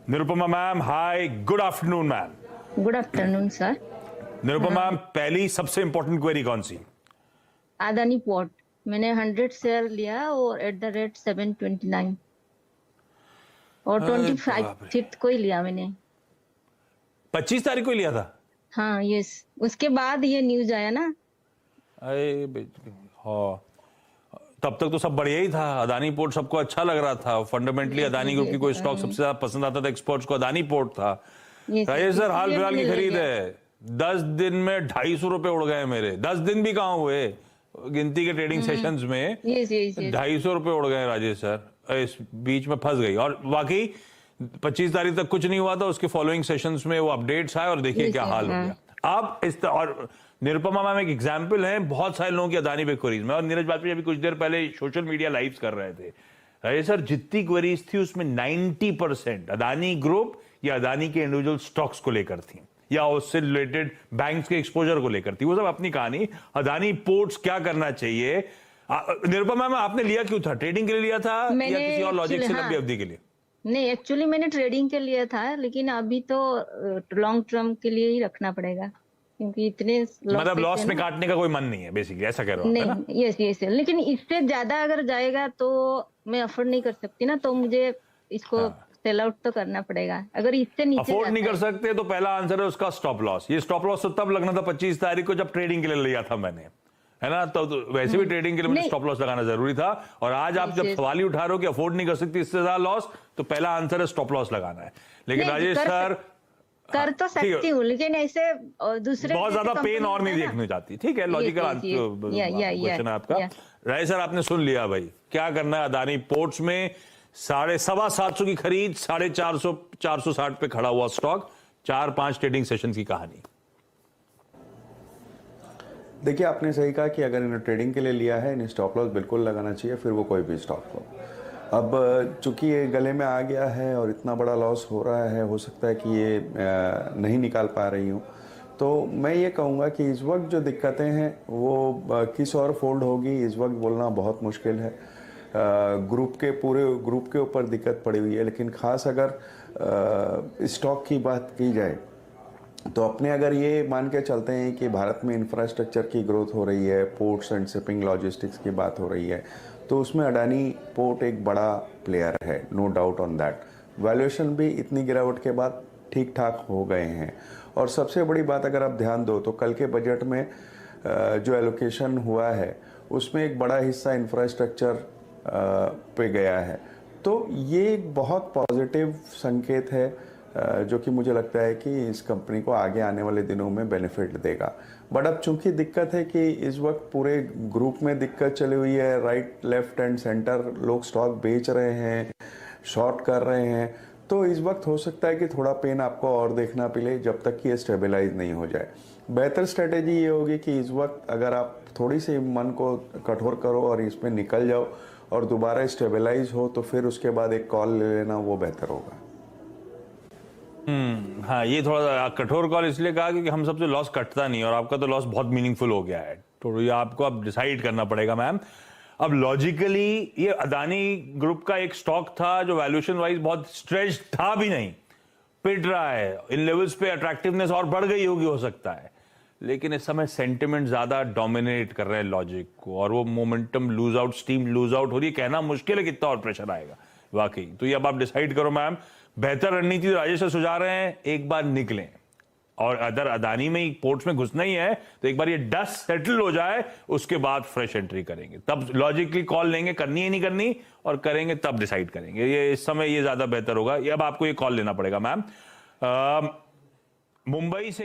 Nirupama ma'am, hi, good afternoon ma'am. Good afternoon sir. Nirupama ma'am, पहली सबसे important query कौन सी? Adani port मैंने 100 शेयर लिया और एट द रेट 729 और अरे 25 बाप रे, फिफ्थ को ही लिया मैंने। 25 तारीख को ही लिया था? हाँ यस, उसके बाद ये न्यूज आया ना। अरे हाँ, तब तक तो सब बढ़िया ही था। अदानी पोर्ट सबको अच्छा लग रहा था। फंडामेंटली अदानी ग्रुप की कोई स्टॉक सबसे ज्यादा पसंद आता था एक्सपर्ट्स को, अदानी पोर्ट था। राजेश सर, हाल फिलहाल की खरीद है, 10 दिन में 250 रुपए उड़ गए मेरे। 10 दिन भी कहाँ हुए, गिनती के ट्रेडिंग सेशंस में 250 रुपए उड़ गए राजेश सर। इस बीच में फंस गई। और वाकई 25 तारीख तक कुछ नहीं हुआ था, उसके फॉलोइंग सेशंस में वो अपडेट्स आए और देखिए क्या हाल हो गया। आप इस और निरुपमा मैम एक एग्जाम्पल है बहुत सारे लोगों की अदानी पे क्वेरीज में। और नीरज बाजपेयी अभी कुछ देर पहले सोशल मीडिया लाइव्स कर रहे थे। राजेश सर, जितनी क्वेरीज थी उसमें 90% अदानी ग्रुप या अदानी के इंडिविजुअल स्टॉक्स को लेकर थी, या उससे रिलेटेड बैंक्स के एक्सपोजर को लेकर थी। वो सब अपनी कहानी। अदानी पोर्ट्स क्या करना चाहिए? निरुपमा मैम, आपने लिया क्यों था? ट्रेडिंग के लिए लिया था या किसी और लॉजिक से लंबी अवधि के लिए? नहीं, एक्चुअली मैंने ट्रेडिंग के लिए था, लेकिन अभी तो लॉन्ग टर्म के लिए ही रखना पड़ेगा क्योंकि इतने मतलब लॉस में काटने का कोई मन नहीं है, बेसिकली ऐसा कह रहे हो आप, है ना? नहीं, यस यस, लेकिन इससे ज्यादा अगर जाएगा तो मैं अफोर्ड नहीं कर सकती ना, तो मुझे इसको सेल आउट तो करना पड़ेगा। अगर इससे नीचे अफोर्ड नहीं कर सकते तो पहला आंसर है उसका स्टॉप लॉस। ये स्टॉप लॉस तो तब लगना था 25 तारीख को जब ट्रेडिंग के लिए लिया था मैंने, है ना? तो वैसे भी ट्रेडिंग के लिए मुझे स्टॉप लॉस लगाना जरूरी था। और आज आप जब सवाल ही उठा रहे हो कि अफोर्ड नहीं कर सकती इससे ज्यादा लॉस, तो पहला आंसर है स्टॉप लॉस लगाना है। लेकिन राजेश सर, कर तो सकती हूँ, लेकिन ऐसे दूसरे बहुत ज्यादा पेन और नहीं देखनी चाहती। ठीक है, लॉजिकल क्वेश्चन है आपका। राजेश सर, आपने सुन लिया भाई, क्या करना है अदानी पोर्ट्स में? 750 की खरीद, 450 460 पे खड़ा हुआ स्टॉक, 4-5 ट्रेडिंग सेशन की कहानी। देखिए, आपने सही कहा कि अगर इन्हें ट्रेडिंग के लिए लिया है, इन्हें स्टॉप लॉस बिल्कुल लगाना चाहिए, फिर वो कोई भी स्टॉक हो। अब चूंकि ये गले में आ गया है और इतना बड़ा लॉस हो रहा है, हो सकता है कि ये नहीं निकाल पा रही हूँ, तो मैं ये कहूँगा कि इस वक्त जो दिक्कतें हैं वो किस और फोल्ड होगी इस वक्त बोलना बहुत मुश्किल है। पूरे ग्रुप के ऊपर दिक्कत पड़ी हुई है, लेकिन ख़ास अगर स्टॉक की बात की जाए तो अपने अगर ये मान के चलते हैं कि भारत में इंफ्रास्ट्रक्चर की ग्रोथ हो रही है, पोर्ट्स एंड शिपिंग लॉजिस्टिक्स की बात हो रही है, तो उसमें अडानी पोर्ट एक बड़ा प्लेयर है, no doubt on that. Valuation भी इतनी गिरावट के बाद ठीक ठाक हो गए हैं। और सबसे बड़ी बात अगर आप ध्यान दो तो कल के बजट में जो एलोकेशन हुआ है उसमें एक बड़ा हिस्सा इंफ्रास्ट्रक्चर पे गया है। तो ये एक बहुत पॉजिटिव संकेत है जो कि मुझे लगता है कि इस कंपनी को आगे आने वाले दिनों में बेनिफिट देगा। बट अब चूंकि दिक्कत है कि इस वक्त पूरे ग्रुप में दिक्कत चली हुई है, राइट लेफ्ट एंड सेंटर लोग स्टॉक बेच रहे हैं, शॉर्ट कर रहे हैं, तो इस वक्त हो सकता है कि थोड़ा पेन आपको और देखना पड़े जब तक कि ये स्टेबलाइज नहीं हो जाए। बेहतर स्ट्रेटेजी ये होगी कि इस वक्त अगर आप थोड़ी सी मन को कठोर करो और इसमें निकल जाओ और दोबारा स्टेबलाइज हो, तो फिर उसके बाद एक कॉल ले लेना वो बेहतर होगा। हाँ, ये थोड़ा कठोर कॉल इसलिए कहा क्योंकि हम सबसे लॉस कटता नहीं और आपका तो लॉस बहुत मीनिंगफुल हो गया है, तो ये आपको अब डिसाइड करना पड़ेगा मैम। अब लॉजिकली ये अदानी ग्रुप का एक स्टॉक था जो वैल्यूएशन वाइज बहुत स्ट्रेच्ड था भी नहीं, पिट रहा है इन लेवल्स पे, अट्रैक्टिवनेस और बढ़ गई होगी हो सकता है, लेकिन इस समय सेंटिमेंट ज्यादा डोमिनेट कर रहे हैं लॉजिक को और वो momentum lose out, steam lose out हो रही है। कहना मुश्किल है कितना और प्रेशर आएगा वाकई। तो ये अब आप डिसाइड करो मैम। बेहतर रणनीति राजेश से सुझा रहे हैं, एक बार निकलें और अदर अदानी में ही पोर्ट्स में घुसना ही है तो एक बार ये डस्ट सेटल हो जाए, उसके बाद फ्रेश एंट्री करेंगे, तब लॉजिकली कॉल लेंगे, करनी है नहीं करनी, और करेंगे तब डिसाइड करेंगे। ये इस समय ये ज्यादा बेहतर होगा। ये अब आपको ये कॉल लेना पड़ेगा मैम। मुंबई से